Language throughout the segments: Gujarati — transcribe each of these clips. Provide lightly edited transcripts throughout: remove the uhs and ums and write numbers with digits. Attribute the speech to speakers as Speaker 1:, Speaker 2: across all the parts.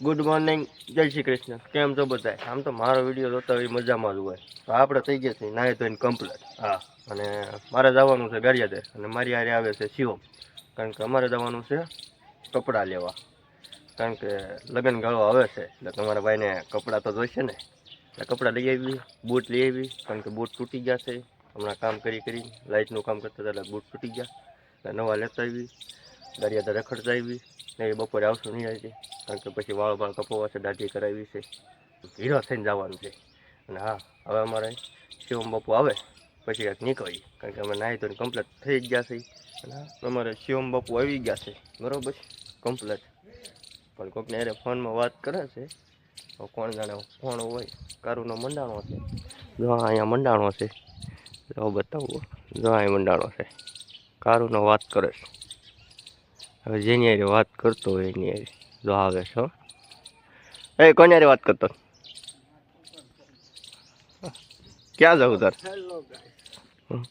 Speaker 1: ગુડ મોર્નિંગ, જય શ્રી કૃષ્ણ. કેમ છો બધા? આમ તો મારો વિડીયો જોતા હોય મજામાં જ હોય. તો આપણે થઈ ગયા છીએ નાહી ધોઈને કમ્પ્લીટ. હા, અને મારે જવાનું છે ગારિયાદે અને મારી હારે આવે છે શિવમ. કારણ કે અમારે જવાનું છે કપડાં લેવા. કારણ કે લગ્ન ગાળો આવે છે એટલે તમારા ભાઈને કપડાં તો જોઈશે ને. એટલે કપડાં લઈ આવી, બૂટ લઈ આવી. કારણ કે બૂટ તૂટી ગયા છે. હમણાં કામ કરી લાઇટનું કામ કરતા હતા એટલે બૂટ તૂટી ગયા. એટલે નવા લેતા આવી, ગારિયાદે રખડતા આવી. એ બપોરે આવશું નહીં આવી, કારણ કે પછી વાળ કપાવવા છે, દાઢી કરાવી છે, હીરો થઈને જવાનું છે. અને હા, હવે અમારે શિવમ બાપુ આવે પછી એક નીકળીએ, કારણ કે અમે નાહી તો કમ્પ્લીટ થઈ જ ગયા છે. અને અમારે શિવમ બાપુ આવી ગયા છે બરાબર, કમ્પ્લીટ. પણ કોઈકને અરે ફોનમાં વાત કરે છે, કોણ જાણે ફોન હોય. કારુનો મંડાણો છે, જો અહીંયા મંડાણો છે, જો બતાવું, જો અહીંયા મંડાણો છે, કારુનો વાત કરે છે. હવે જેની હારે વાત કરતો હોય એની હારે જો આવે છો. એ કોની હારે વાત કરતો? ક્યાં જવું તાર?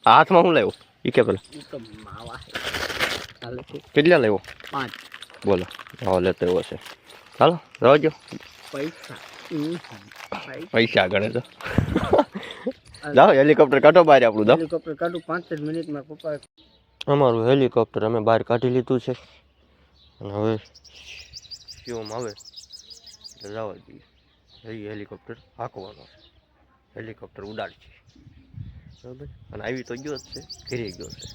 Speaker 1: હાથમાં હું લાવ્યો એ કે પેલા કેટલા લાવ્યો? 5. બોલો હા લેતો એવો છે. ચાલો રવાજો. પૈસા ગણે તો જાઓ હેલિકોપ્ટર કાઢો બહાર આપણું. જાઓ હેલિકોપ્ટર કાઢું 5 જ મિનિટમાં. પપ્પા અમારું હેલિકોપ્ટર અમે બહાર કાઢી લીધું છે. અને હવે શિવમ આવે એટલે જવા દઈએ. હેલિકોપ્ટર હાંકવાનો છે, હેલિકોપ્ટર ઉડાડશે બરાબર. અને આવી તો ગયો જ છે, ઘરે ગયો છે.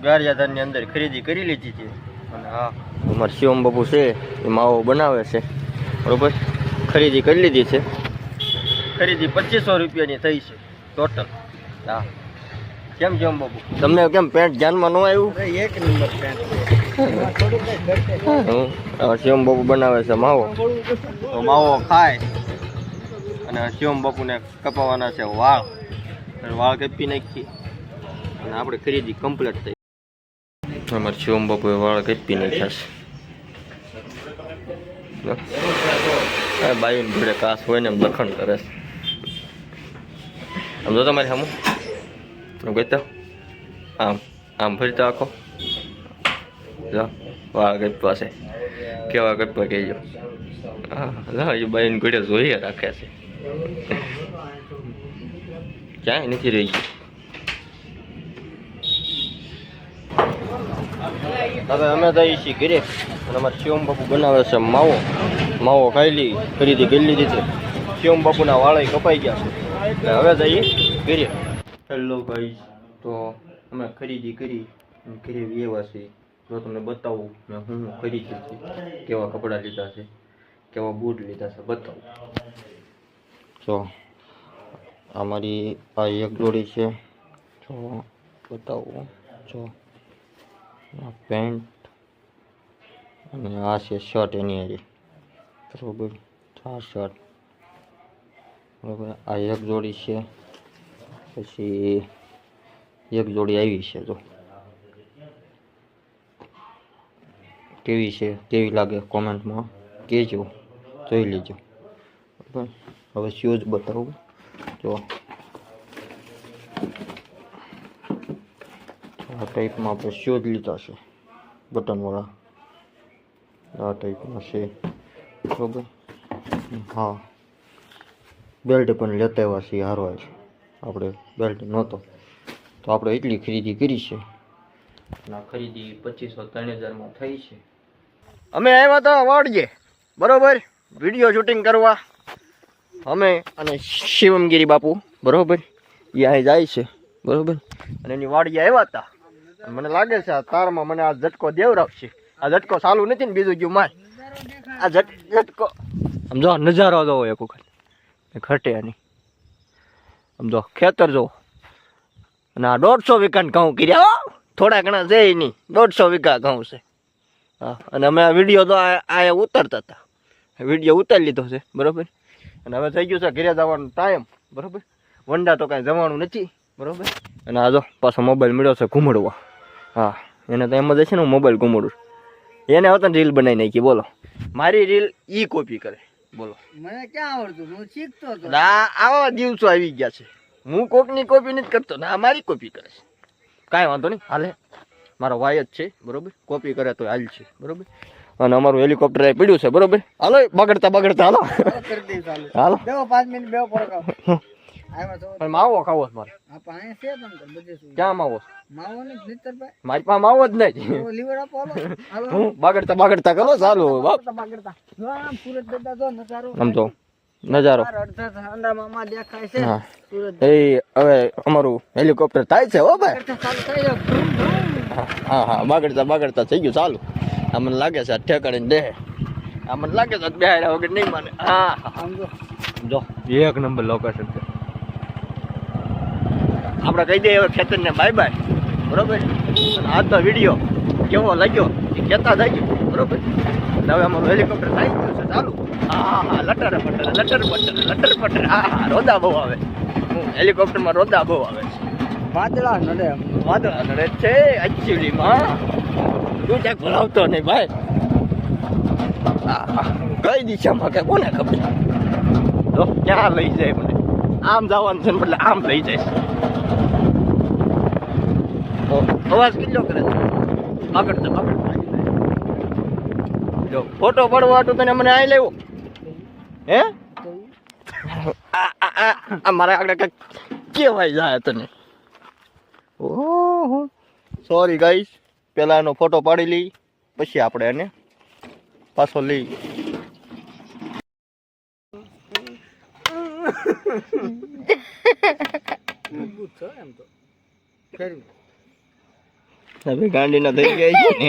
Speaker 1: ગારિયાધારની અંદર ખરીદી કરી લીધી છે. અને હા, અમારે શિવમ બાપુ છે એ માવો બનાવે છે બરાબર. ખરીદી કરી લીધી છે. ખરીદી 2500 રૂપિયાની થઈ છે ટોટલ. હા, કેમ શિવમ બાપુ તમને કેમ પેન્ટ ધ્યાનમાં ન આવ્યું? એક નંબર પેન્ટ. શિવમ બાપુ બનાવે છે માવો, તો માવો ખાય. અને શિવમ બાપુને કપાવવાના છે વાળ, વાળ કાપી નાખી અને આપણે ખરીદી કમ્પ્લીટ થઈ. અમારે શિવમ બાપુએ વાળ કાપી નાખ્યા છે. બાયુની જોડે કાસ હોય ને એમ લખણ કરે છે. આમ જો તમારે સામું કહેતા આમ આમ ફરતા આખો જો વાળ કાપવા છે, કેવા કાપવા કહેજો. હા એ બાયુની જોડે જોઈએ રાખે છે, ક્યાંય નથી રહી ગયું. હવે અમે જઈએ છીએ ઘરે અને અમારે શિવમ બાપુ બનાવે છે માવો. માવો ખાઈ લઈ, ખરીદી કરી લીધી છે. શિવમ બાપુના વાળા કપાઈ ગયા છે એટલે હવે જઈએ ઘરે. હેલો ગાઈસ, તો અમે ખરીદી કરી ઘરે વ્યવા છીએ. જો તમને બતાવું મેં હું ખરીદી છે, કેવા કપડાં લીધા છે, કેવા બૂટ લીધા છે બતાવું. જો અમારી આ એક જોડી છે, જો બતાવું. જો આ પેન્ટ અને આ છે શર્ટ એની હારે બરોબર. આ શર્ટ બરોબર. આ એક જોડી છે, પછી એક જોડી આવી છે. જો કેવી છે, કેવી લાગે કોમેન્ટમાં કહેજો, જોઈ લેજો બરાબર. હવે શૂઝ બતાવું. જો આ ટાઈપમાં આપણે શૂઝ લીધા છે, બટનવાળા આ ટાઈપના છે બરાબર. હા, બેલ્ટ પણ લેતા આવ્યા છીએ હારો છે. આપણે બેલ્ટ નહોતો તો આપણે એટલી ખરીદી કરી છે. ના ખરીદી 2500-3000 થઈ છે. અમે આવ્યા હતા વાડીએ બરોબર વિડીયો શૂટિંગ કરવા. અમે અને શિવમગીરી બાપુ બરોબર એ અહીં જાય છે બરોબર. અને એની વાડીએ આવ્યા હતા. મને લાગે છે આ તારમાં મને આ ઝટકો દેવરાવશે. આ ઝટકો ચાલુ નથી ને બીજું ગયું માર. આ ઝટકો સમજો નજારો જોવો એક વખત ઘટે નહીં. સમજો ખેતર જોવો. અને આ 150 વીઘાને ઘઉં કર્યા, થોડા ઘણા છે નહીં, 150 વીઘા ઘઉં છે. હા, અને અમે આ વિડીયો તો આ ઉતારતા હતા, વિડીયો ઉતારી લીધો છે બરાબર. અને હવે થઈ ગયું છે ઘરે જવાનો ટાઈમ બરાબર. વંડા તો કાંઈ જવાનું નથી બરાબર. અને આ જો પાછો મોબાઈલ મળ્યો છે ઘૂમડવા. હા, એને તો એમ જ છે ને હું મોબાઈલ ઘૂમડું. એને હવે રીલ બનાવી નાખી. બોલો મારી રીલ ઈ કોપી કરે. બોલો મને ક્યાં આવડતું, હું શીખતો હતો. આવા દિવસો આવી ગયા છે. હું કોકની કોપી નથી કરતો ને આ મારી કોપી કરે છે. કાંઈ વાંધો નહીં, હાલે. મારો ભાઈ જ છે બરાબર, કોપી કરે તો હાલ છે બરાબર. અને અમારું હેલિકોપ્ટર અહીં પડ્યું છે બરોબર. હાલો બગડતા બગડતા હાલો
Speaker 2: કરી દે ચાલુ
Speaker 1: હાલો.
Speaker 2: બેવો 5 મિનિટ બેવો પડો આમાં તો
Speaker 1: પણ માવો ખાવો છે મારે.
Speaker 2: આ પાણી છે તમ તો બધે શું
Speaker 1: ક્યાં માવો છે?
Speaker 2: માવો ને નીતરભાઈ
Speaker 1: મારી પાસે માવો જ નહીં.
Speaker 2: તો લીવર આપો હાલો
Speaker 1: હું બગડતા બગડતા કરો ચાલુ બાપ.
Speaker 2: બગડતા જો આમ સુરત દાદા જો નજારો
Speaker 1: આમ તો નજારો.
Speaker 2: અડધા અંડામાં માં દેખાય છે
Speaker 1: હા
Speaker 2: સુરત
Speaker 1: એ હવે અમારું હેલિકોપ્ટર થાય છે હો ભાઈ.
Speaker 2: ચાલુ થઈ જાવ ભ્રુમ, ભ્રુમ.
Speaker 1: હા હા બગડતા બગડતા થઈ ગયું ચાલુ. આ મને લાગે છે આ ઠેકાડીને દે. આ મને લાગે છે બેહાડ્યા વગર નહીં માને. હા
Speaker 2: આમ જો
Speaker 1: જો એક નંબર લોકેશન છે. આપણે કહી દઈએ હવે ખેતરને બાય બાય બરોબર. અને આજનો વિડીયો કેવો લાગ્યો એ કહેતા થઈ બરોબર. અને હવે અમારું હેલિકોપ્ટર થઈ ગયું છે ચાલુ. હા હા લટર પટર લટર પટર લટર પટર. હા હા રોદા બહુ આવે. હેલિકોપ્ટરમાં રોદા બહુ આવે છે.
Speaker 2: વાદળા નડે
Speaker 1: વાદળા નડે છે એકચ્યુઅલીમાં. તું ક્યાંક ભરાવતો નહીં ભાઈ. કઈ દિશામાં કે કોને ખબર. તો ક્યાં લઈ જાય મને. આમ જવાનું છે ને બદલે આમ લઈ જાય છે. અવાજ કેટલો કરે છે બગડતા બગડતા. જો ફોટો પડવા તો તને મને આઈ લેવો હે. આ મારે આગળ કંઈક કેવાય જાય તને. ઓહો સોરી ગાઈસ. પહેલા એનો ફોટો પાડી લઈ પછી આપણે એને પાછો લઈ.
Speaker 2: એમ તો ફેરવી
Speaker 1: હવે ગાંડીના થઈ ગયા છે ને.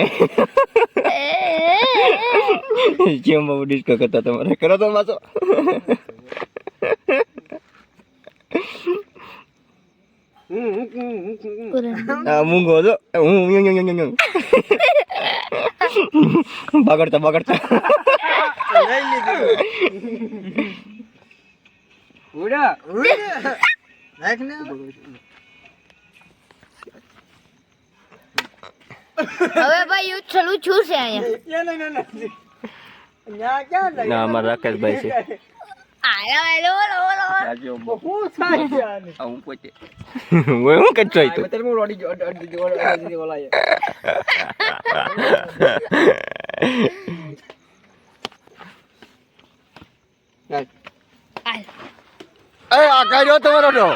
Speaker 1: કેમ બહુ ડિસ્કો કરતા તમારે કરો તો માસો. હા મૂંગો છો હું બગડતા બગડતા.
Speaker 2: લઈ લીધું ઉડા ઉડા રાખ ને
Speaker 3: હવે ભાઈ યુદ્ધ ચાલુ છું છે અહીંયા.
Speaker 2: ન્યા ક્યાં લઈ
Speaker 1: ના અમારા રાકેશભાઈ છે.
Speaker 3: આયા હેલો લો
Speaker 1: રાજ્યો
Speaker 2: હું થાય છે આને
Speaker 1: હું પોતે હું કચ્છો તો
Speaker 2: અત્યારે હું રોડી જો અડી બોલાય
Speaker 3: આય
Speaker 1: એ આ કાઢ્યો તમારો તો